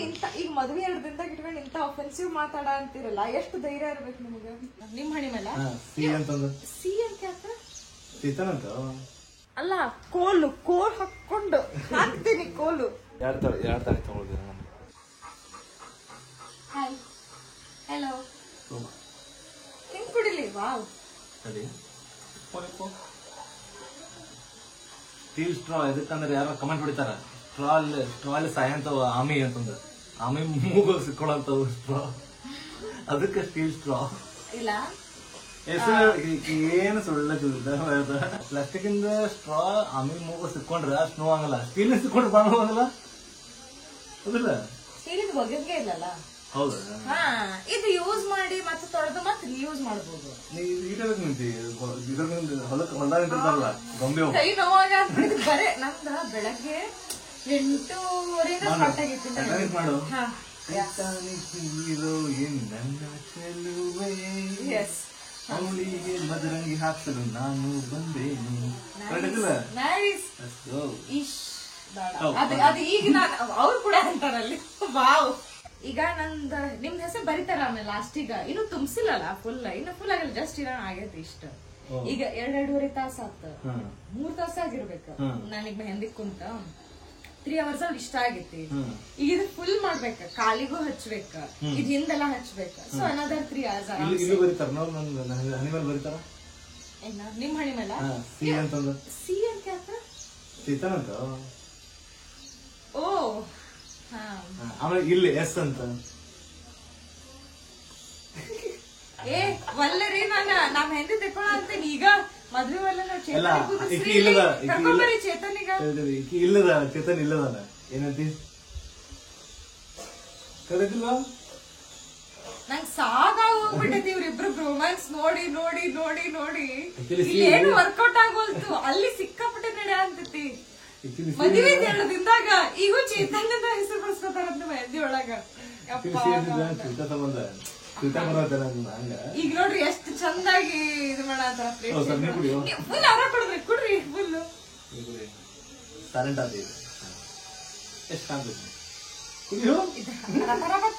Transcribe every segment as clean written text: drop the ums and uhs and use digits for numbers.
ಇಂತ ಈಗ ಮದುವೆ 2 ದಿನದಾಗ ಇಟ್ಕೊಂಡು ಇಂತ ಆಫೆನ್ಸಿವ್ ಮಾತಾಡ ಅಂತಿರಲ್ಲ, ಎಷ್ಟು ಧೈರ್ಯ ಇರ್ಬೇಕು ನಿಮ್ಗೆ? ನಿಮ್ ಹಣಿ ಮೇಲೆ ಸಿ ಅಂತ ಯಾಕ ಸೀತಾನಂತ ಅಲ್ಲ, ಕೋಲು ಹಾಕೊಂಡು ಹಾಕ್ತೀನಿ ಕೋಲು. ಎರಡು ತಾರೀಕು ತಗೊಳ್ತೀನಿ ನಾನು. ಹಾಯ್ ಹಲೋ ಹಿಂಗ್ ಕುಡಿಲಿ. ವಾವ್ ಸರಿ ಸ್ಟೀಲ್ ಸ್ಟ್ರಾ ಎದಕ್ಕಂದ್ರೆ ಯಾರೋ ಕಮೆಂಟ್ ಹೊಡಿತಾರ, ಸ್ಟ್ರಾ ಅಲ್ಲಿ ಸಾಯಂತವ ಆಮಿ ಅಂತಂದ್ರ, ಆಮಿ ಮೂಗ ಸಿಕ್ಕೊಳಂತವು ಸ್ಟ್ರಾ, ಅದಕ್ಕೆ ಸ್ಟೀಲ್ ಸ್ಟ್ರಾ ಇಲ್ಲ. ಏನು ಸುಳ್ಳ ಪ್ಲಾಸ್ಟಿಕ್ ಇಂದ ಸ್ಟ್ರಾ ಆಮಿ ಮೂಗ ಸಿಕ್ಕೊಂಡ್ರ ಸ್ನೋ ಆಗಲ್ಲ, ಸ್ಟೀಲ್ ಸಿಕ್ಕೊಂಡ್ರೆ ಬಾಳ ಹೋಗಲ್ಲ. ಹೌದಿಲ್ಲ, ಸ್ಟೀಲಿಂದ ಬಗೆಗೆ ಇಲ್ಲಲ್ಲ. ಹೌದಾ? ಹಾ, ಇದು ಯೂಸ್ ಮಾಡಿ ಮತ್ತೆ ತೊಳೆದು ಮತ್ತೆ ರಿಯೂಸ್ ಮಾಡಬಹುದು. ಹೊಲದಾಗಿರ್ತಾರಲ್ಲ ಗೊಂಬೆ ಕೈ ನೋವಾಗ ಬರೇ ನಮ್ದ ಬೆಳಗ್ಗೆ 8:30 ಸ್ಟಾರ್ಟ್ ಆಗಿತ್ತು ಮಾಡು. ಅವಳಿಗೆ ಮದರಂಗಿ ಹಾಕ್ಸಲು ನಾನು ಬಂದೇನು. ಅದು ಈಗ ನಾನು ಅವ್ರು ಕೂಡ ಅಂತಾರಲ್ಲಿ. ವಾವ್. ಈಗ ನಂದ ನಿಮ್ದ ಹೆಸರು ಬರೀತಾರ ಆಮೇಲೆ ಲಾಸ್ಟಿಗ. ಇನ್ನು ತುಂಬಿಸಿಲ್ಲಲ್ಲ ಫುಲ್, ಇನ್ನು ಫುಲ್ ಆಗಲ್ಲ, ಜಸ್ಟ್ ಇರೋಣ ಆಗೈತಿ ಇಷ್ಟ. ಈಗ 2.5 ತಾಸ ಆತ, 3 ತಾಸ ಆಗಿರ್ಬೇಕು ನನಗ್ ಮೆಹಂದಿ ಕುಂತ. 3 hours ಅಲ್ಲಿ ಇಷ್ಟ ಆಗೈತಿ. ಈಗ ಇದು ಫುಲ್ ಮಾಡ್ಬೇಕ, ಕಾಲಿಗೂ ಹಚ್ಬೇಕ, ಇದ್ ಹಿಂದೆಲ್ಲ ಹಚ್ಬೇಕ. ಸೊ ಅನದರ್ 3 hours ನಿಮ್ ಹಣಿ ಮೇಲೆ ಸಿ ಅಂತ ಯಾಕ? ಸೀತಾನಂತ. ಓ ಆಮೇಲೆ ಇಲ್ಲಿ ಎಸ್ ಅಂತ. ಏ ಒಲ್ಲರಿ, ನಾ ಮೆಹಂದಿ ತೆಕ್ಕೋಣ ಅಂತೇನಿ. ಈಗ ಮದ್ವೆ ಚೇತನಿಗ ಇಲ್ಲದ ಚೇತನ್ ಇಲ್ಲದ ಏನಂತಿ ಕರೆದಿಲ್ಲ. ನಂಗ್ ಸಾಗ ಹೋಗ್ಬಿಟ್ಟೈತಿ ಇವ್ರಿಬ್ರು ರೊಮ್ಯಾನ್ಸ್ ನೋಡಿ ನೋಡಿ ನೋಡಿ ನೋಡಿ. ಏನು ವರ್ಕೌಟ್ ಆಗೋಲ್ತು, ಅಲ್ಲಿ ಸಿಕ್ಕಾಪಟ್ಟೆ ನಡೆ ಅಂತೈತಿ. ಮದುವೆ 2 ದಿನದಾಗ ಈಗ ಚೇತನ್ಯದ ಹೆಸರು ಬರ್ಸ್ಕೊತಾರಂತ ಮೆಹಂದಿ ಒಳಗ. ಈಗ ನೋಡ್ರಿ ಎಷ್ಟು ಚಂದಾಗಿ ಇದು ಮಾಡತ್ತಾರ. ಫುಲ್ ಅವರ ಕೊಡ್ರಿ, ಕುಡ್ರಿ ಫುಲ್.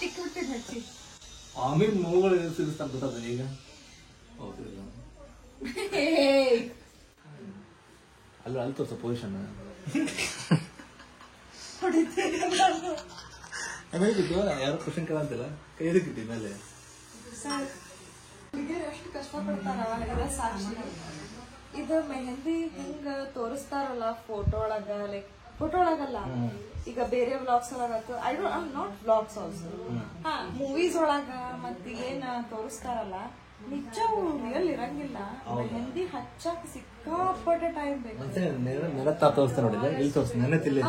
ತಿಕ್ಕಿ ಬಿಟ್ಟಿದ್ ಹಚ್ಚಿ ಆಮೇಲೆ ಮೂಗಳು ಸಿಗಿಸ್ತಾರೆ ಗೊತ್ತದ ಈಗ. ಅಲ್ಲಿ ತೋರ್ಸ ಪೊಸಿಷನ್ ಯಾರು ಕ್ವಶನ್ ಕೇಳಂತಿಲ್ಲ, ಕೈ ಎದಕ್ಕಿಟ್ಟಿ ಮೇಲೆ. ಎಷ್ಟು ಕಷ್ಟ ಪಡ್ತಾರ ಸಾಕ್ಷಿ. ಇದು ಮೆಹಂದಿ ಹಿಂಗ ತೋರಿಸ್ತಾರಲ್ಲ ಫೋಟೋ ಒಳಗ, ಲೈಕ್ ಫೋಟೋ ಒಳಗಲ್ಲ, ಈಗ ಬೇರೆ ವ್ಲಾಗ್ಸ್ ಒಳಗ, I not vlogs also, movies ಒಳಗ ಮತ್ತೆ ಏನ್ ತೋರಿಸ್ತಾರಲ್ಲ, ನಿಜ ರಿಯಲ್ ಇರಂಗಿಲ್ಲ. ಮೆಹಂದಿ ಹಚ್ಚಕ್ ಸಿಕ್ಕಾಪಟ್ಟೆ ಟೈಮ್ ಬೇಕು. ತೋರಿಸ್ತಾ ನೋಡಿಲ್ಲ, ಇಲ್ಲಿ ತೋರಿಸ್ ನೆನತಿಲ್ಲ.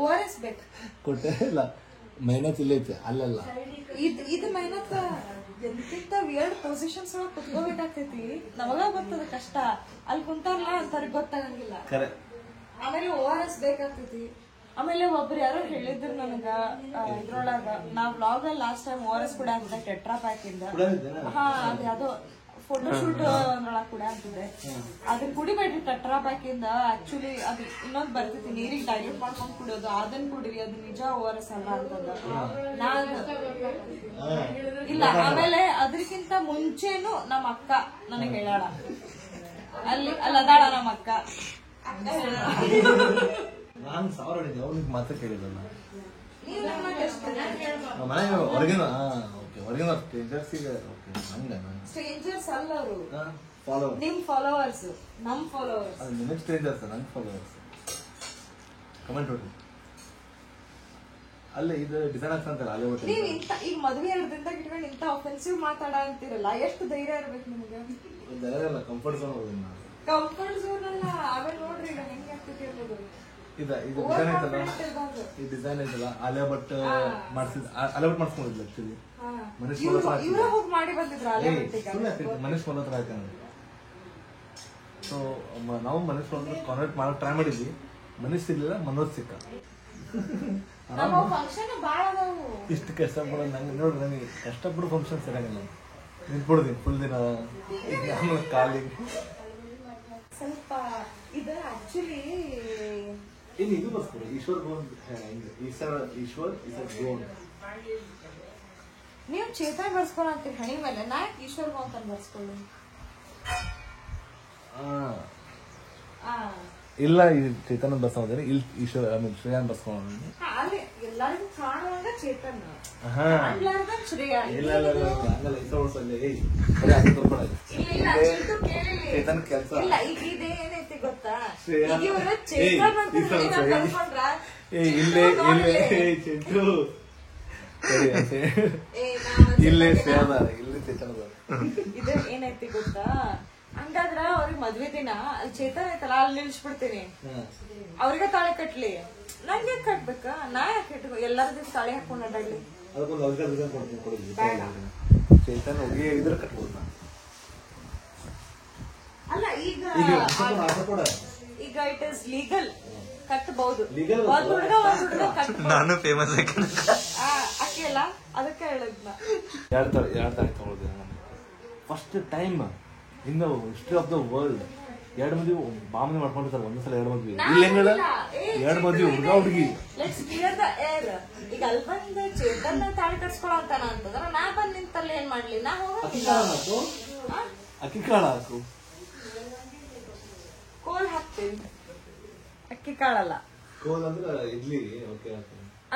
ORS ಬೇಕು ಕೊಟ್ಟೆ ಇಲ್ಲ, ಮೆಹನತ್ ಇಲ್ಲ ಐತೆ ಅಲ್ಲಲ್ಲ. ಇದು ಮೆಹನತ್ ಎಂತಿಂತ ವಿಯರ್ಡ್ ಪೊಸಿಷನ್ಸ್ ಒಳಗೆ ಕುತ್ಕೋಬೇಕಾಗ್ತೈತಿ. ನಮಗ ಗೊತ್ತದ ಕಷ್ಟ, ಅಲ್ಲಿ ಕುಂತಾರಲ್ಲ ಅಂತವ್ರಿಗೆ ಗೊತ್ತಾಗಂಗಿಲ್ಲ. ಆಮೇಲೆ ORS ಬೇಕಾಗ್ತೈತಿ. ಆಮೇಲೆ ಒಬ್ರು ಯಾರೋ ಹೇಳಿದ್ರು ನನಗ ಇದ್ರೊಳಗ, ನಾ ವ್ಲಾಗ್ ಅಲ್ಲಿ ಲಾಸ್ಟ್ ಟೈಮ್ ORS ಕೂಡ ಅಂತಿದ್ದೆ, ಟೆಟ್ರಾ ಪ್ಯಾಕ್ ಇಂದ. ಹಾ, ಅದ್ ಯಾವ್ದೋ ಫೋಟೋಶೂಟ್ ಅದ್ರೊಳಗ್ ಕೂಡ ಅಂತಿದ್ದೆ. ಅದನ್ನ ಕುಡಿಬೇಡ್ರಿ ಟೆಟ್ರಾ ಪ್ಯಾಕ್ ಇಂದ. ಆಕ್ಚುಲಿ ಅದು ಇನ್ನೊಂದ್ ಬರ್ತೈತಿ, ನೀರಿಗೆ ಡೈಲ್ಯೂಟ್ ಮಾಡ್ಕೊಂಡ್ ಕುಡಿಯೋದು, ಅದನ್ನ ಕುಡಿರಿ, ಅದು ನಿಜ ORS ಅಲ್ಲ ಅಂತಂದ. ನಾನ್ ಇಲ್ಲ. ಆಮೇಲೆ ಅದ್ರಕ್ಕಿಂತ ಮುಂಚೆನು ನಮ್ಮ ಅಕ್ಕ ನನಗ್ ಹೇಳಾಳ, ಅಲ್ಲಿ ಅದಾಳ ನಮ್ಮ ಅಕ್ಕ. ನಾನು 1000 ಹೊಡಿದ್ದೆ, ಅವ್ರಿಗೆ ಮಾತ್ರ ಕೇಳಿದಲ್ಲ ಹೊರಗಿನ. ಹೊರಗಿನ ಸ್ಟ್ರೇಂಜರ್ಸ್ ಅಲ್ಲ ಅವರು, ನಿಮ್ ಫಾಲೋವರ್ಸ್, ನಮ್ ಫಾಲೋವರ್ಸ್. ನಿಮಗೆ ಸ್ಟ್ರೇಂಜರ್ಸ್, ನನ್ ಫಾಲೋವರ್ಸ್. ಕಮೆಂಟ್ ಹೊಡಿ. ಅಲ್ಲೇ ಇದು ಡಿಸೈನ್ ಆಗ್ತಂತಲ್ಲ ಅಲ್ಲೇ ಹೊಟ್ಟೆ. ನೀವ್ ಈಗ ಮದುವೆ 2 ದಿನದಾಗ ಇಟ್ಕೊಂಡು ಇಂತ ಆಫೆನ್ಸಿವ್ ಮಾತಾಡ ಅಂತಿರಲ್ಲ, ಎಷ್ಟು ಧೈರ್ಯ ಇರ್ಬೇಕು ನಿಮ್ಗೆ? ಧೈರ್ಯ ಕಂಫರ್ಟ್ ಝೋನ್ ಹೋಗಿ. ಕಂಫರ್ಟ್ ಝೋನ್ ಅಲ್ಲ, ಆಮೇಲೆ ನೋಡ್ರಿ ಈಗ ಹೆಂಗ್ ಆಗ್ತೈತಿ ಅನ್ನೋದು. ಇದು ಡಿಸೈನ್ ಐತಲ್ಲ, ಈ ಡಿಸೈನ್ ಐತಲ್ಲ, ಅಲೆ ಬಟ್ ಮಾಡಿಸ್ಕೊಂಡಿದ್ಲ ಆಕ್ಚುಲಿ. ಮನೀಶ್ ಮನೋತ್ರ ಆಯ್ತು. ಸೊ ನಾವು ಮನೀಶ್ ಕಾನ್ವರ್ಟ್ ಮಾಡಕ್ ಟ್ರೈ ಮಾಡಿದ್ವಿ, ಮನೀಶ್ ಸಿಗ್ಲಿಲ್ಲ, ಮನೋಜ್ ಸಿಕ್ಕ. ಇಷ್ಟು ಕಷ್ಟಪಡೋ ನಂಗೆ ನೋಡ್ರಿ, ನನಗೆ ಕಷ್ಟಪಡೋ ಫಂಕ್ಷನ್ ಸರಿಯಾಗಿಲ್ಲ. ನಿಂತ್ಬಿಡ್ತೀನಿ ಫುಲ್ ದಿನ ಕಾಲಿಗೆ. ಸ್ವಲ್ಪ ಇದು ಆಕ್ಚುಲಿ ಇನ್ನು ಇದು ಬರ್ಸ್ಕೊಡಿ ಈಶ್ವರ್ ಗೋನ್ ಈಶ್ವರ್ ಗೋನ್. ನೀವು ಚೇತನ್ ಬರ್ಸ್ಕೊಳ ಅಂತೀರಿ ಹಣಿ ಮೇಲೆ, ನಾ ಈಶ್ವರ್ ಗೋನ್ ಅಂತ ಬರ್ಸ್ಕೊಳ್ಳಿ. ಇಲ್ಲ ಇದು ಚೇತನ್ ಬರ್ಸ್ಕೊಂಡ್ರೆ ಇಲ್ಲಿ ಈಶ್ವರ್ ಶ್ರೇಯಾನ್ ಬರ್ಸ್ಕೊಂಡು ಅಲ್ಲಿ ಎಲ್ಲರಿಗೂ ಕಾಣುವಾಗ ಚೇತನ್ ಶ್ರೇಯಾ. ಚೇತನ್ ಕೆಲಸ ಇಲ್ಲ ಈಗ ಇದೇನೈತಿ ಗೊತ್ತಾ, ಈಗ ಇವ್ರು ಚೇತನ್ ಅಂತ ಕರ್ಕೊಂಡ್ರ ಇಲ್ಲೇ ಶ್ರೇಯಾದ ಇಲ್ಲಿ ಚೇತನ್ ಇದು ಏನೈತಿ ಗೊತ್ತಾ, ಹಂಗಾದ್ರ ಅವ್ರಿಗೆ ಮದ್ವೆ ದಿನ ಅಲ್ಲಿ ಚೇತನ್ ಐತಲ್ಲ ಅಲ್ಲಿ ನಿಲ್ಸ್ಬಿಡ್ತೀನಿ, ಅವ್ರಿಗೆ ತಾಳಿ ಕಟ್ಲಿ, ನಂಗೆ ಕಟ್ಬೇಕಾ, ನಾ ಯಾಕೆ ಇಟ್ಕೊ ಎಲ್ಲಾರ ದಿವಸ ತಾಳಿ ಹಾಕೊಂಡ್ ಅಡ್ಡಾಡ್ಲಿ. ಚೇತನ್ ಹೋಗಿ ಇದ್ರ ಕಟ್ಬೋದು. ಅಲ್ಲ ಈಗ ಇಟ್ ಇಸ್ ಲೀಗಲ್, ಕಟ್ಟಬಹುದು. ಒಂದ್ ಹುಡುಗ ನಾನು ಫೇಮಸ್ ಅಕ್ಕಿ ಅಲ್ಲ, ಅದಕ್ಕೆ ಹೇಳಿದ್ನ. ಎರಡು ತಾಳಿ ತಗೊಳ್ದೆ first time in the history of the world. ಎರಡು ಮದ್ವಿ ಬಾಮನೆ ಮಾಡ್ಕೊಂಡಿರ್ತಾರೆ ಒಂದ್ಸಲ, ಎರಡು ಮದ್ವಿ ಇಲ್ಲ ಹೆಂಗಳ ಎರಡು ಮದ್ವಿ ಹುಡುಗ ಹುಡುಗಿ. Let's clear the air. ಈಗ ಅಲ್ಲಿ ಬಂದ ಚೇತನ್ ತಾಳಿ ಕಟ್ಸ್ಕೊಳಂತಾನ ಅಂತಂದ್ರ ನಾ ಬಂದ್ ನಿಂತಲ್ಲಿ ಏನ್ ಮಾಡ್ಲಿ, ನಾ ಹೋಗಂಗಿಲ್ಲ. ಅಕ್ಕಿ ಕಾಳ ಹಾಕು, ಕೋಲ್ ಹಾಕ್ತೀನಿ, ಅಕ್ಕಿ ಕಾಳಲ್ಲ. ಕೋಲ್ ಅಂದ್ರೆ ಇಡ್ಲಿ.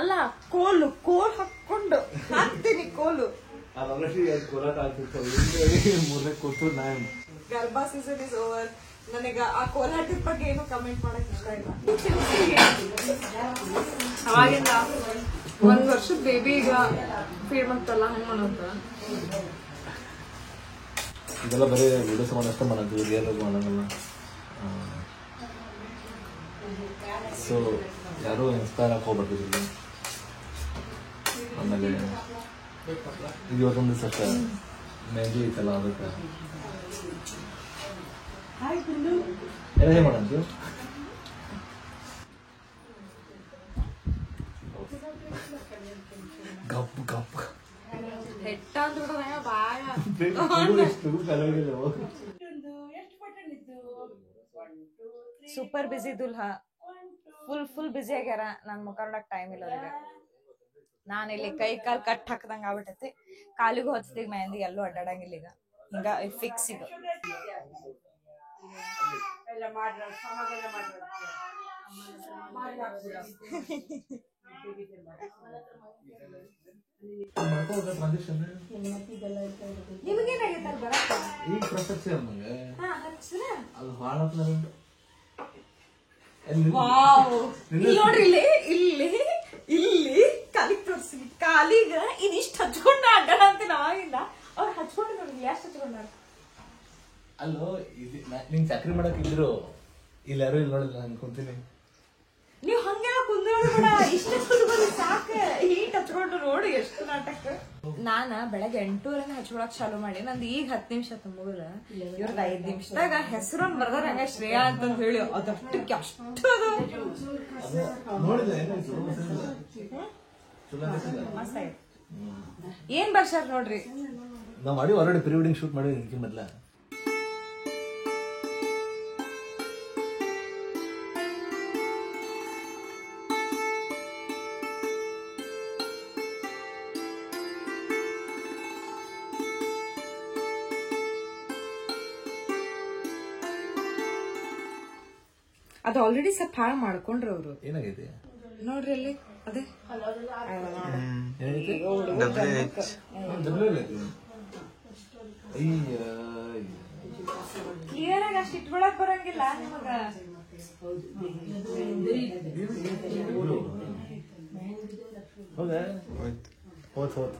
ಅಲ್ಲ ಕೋಲು ಹಾಕೊಂಡು ಹಾಕ್ತೀನಿ ಕೋಲು. ಕೋಲಾಟ ಆಗ್ತಿರ್ತಾವ ಮೂರನೇ ಕೂತು ನಾಯಿ ಗರ್ಭ ಸೀಸನ್ ಇಸ್ ಓವರ್. ನನಗ ಆ ಕೋಲಾಟದ ಬಗ್ಗೆ ಏನು ಕಮೆಂಟ್ ಮಾಡಕ್ ಇಷ್ಟ ಇಲ್ಲ. ಅವಾಗಿಂದ ಒಂದ್ ವರ್ಷದ ಬೇಬಿ ಈಗ ಫೀಡ್ ಮಾಡ್ತಲ್ಲ ಹಂಗ ಮಾಡೋದ. ಇದೆಲ್ಲ ಬರೀ ವಿಡಿಯೋಸ್ ಮಾಡಷ್ಟೇ ಮಾಡೋದು, ರಿಯಲ್ ಆಗಿ ಮಾಡೋಂಗಲ್ಲ. ಸೊ ಯಾರು ಇನ್ಸ್ಪೈರ್ ಆಗಿ ಹೋಗ್ಬರ್ತಿದ್ರು. ಆಮೇಲೆ ಇದು ಇವತ್ತೊಂದು ದಿವಸ ಅಷ್ಟೇ ಮೆಹಂದಿ ಐತಲ್ಲ, ಅದಕ್ಕೆ ಏನೇ ಮಾಡಂತು ಗಪ್ ಗಪ್ ಹೆಟ್ಟ ಅಂದ್ಬಿಡ ಬಾಳ ಸೂಪರ್ ಬಿಸಿ ದುಲ್ಹಾ, ಫುಲ್ ಬಿಸಿ ಆಗ್ಯಾರ. ನನ್ ಮುಖ ನೋಡಕ್ ಟೈಮ್ ಇಲ್ಲ ಅವ್ರಿಗೆ. ನಾನ್ ಇಲ್ಲಿ ಕೈ ಕಾಲ್ ಕಟ್ ಹಾಕದಂಗ ಆಗ್ಬಿಟ್ಟೈತಿ. ಕಾಲಿಗೂ ಹಚ್ತೀಗ ಮೆಹಂದಿ, ಎಲ್ಲೂ ಅಡ್ಡಾಡಂಗಿಲ್ಲ ಈಗ. ಹಿಂಗ ಫಿಕ್ಸ್ ಈಗ. ನಿಮಗೇನಾಗೈತೆ ಬರಪ್ಪ ಈಗ ಪ್ರಸಕ್ತಿ ನಮಗೆ ಅದು ಭಾಳ ನೋಡ್ರಿ ಇಲ್ಲಿ ಕಾಲಿಗೆ ತೋರ್ಸಿ, ಕಾಲಿಗ ಇದಿಷ್ಟು ಹಚ್ಕೊಂಡ ಅಡ್ಡಾಡ ಅಂತ ನಾವಾಗಿಲ್ಲ. ಅವ್ರು ಹಚ್ಕೊಂಡು ನೋಡಿ ಎಷ್ಟು ಹಚ್ಕೊಂಡಾರ. ಅಲ್ಲೋ ನಿಂಗೆ ಚಾಕ್ರಿ ಮಾಡಕ್ ಇದ್ರು ಇಲ್ಲಿ ಯಾರು ಇಲ್ಲಿ ನೋಡಿಲ್ಲ ಅನ್ಕೊಂತೀನಿ. ನೀವ್ ಹಂಗೆಲ್ಲ ಕುಂದ್ರೋಣ, ಇಷ್ಟ ಕುಂದ್ಕೊಂಡು ಸಾಕ. ಹೀಟ್ ಹಚ್ಕೊಂಡು ನೋಡಿ ಎಷ್ಟು ನಾಟಕ. ನಾನ ಬೆಳಗ್ಗೆ 8:00 ಹಚ್ಕೊಳಕ್ ಚಾಲು ಮಾಡಿ ನಂದು ಈಗ 10 ನಿಮಿಷ ತುಂಬುದ್ರ ಇವ್ರದ್ದು 5 ನಿಮಿಷದಾಗ ಹೆಸರೊಂದ್ ಬರ್ದಾರ ಹಂಗ ಶ್ರೇಯಾ ಅಂತಂದ್ ಹೇಳಿ. ಅದಷ್ಟಕ್ಕೆ ಅಷ್ಟು ಮಸ್ತ್ ಆಯ್ತು. ಏನ್ ಬರ್ಸಾರ ನೋಡ್ರಿ. ನಾವ್ ಮಾಡಿ ಆಲ್ರೆಡಿ ಪ್ರೀ ವೆಡ್ಡಿಂಗ್ ಶೂಟ್ ಮಾಡಿ ನಿಂಗೆ ಮೊದ್ಲ. ಅದು ಆಲ್ರೆಡಿ ಸ್ವಲ್ಪ ಹಾಳು ಮಾಡ್ಕೊಂಡ್ರ ಅವ್ರು. ಏನಾಗೈತಿ ನೋಡ್ರಿ ಅಲ್ಲಿ ಅದೇ ಕ್ಲಿಯರ್ ಆಗಿ ಅಷ್ಟು ಇಟ್ಕೊಳಕ್ ಬರಂಗಿಲ್ಲ ನಿಮಗ. ಹೋದ ಹೋತ್ ಹೋತ್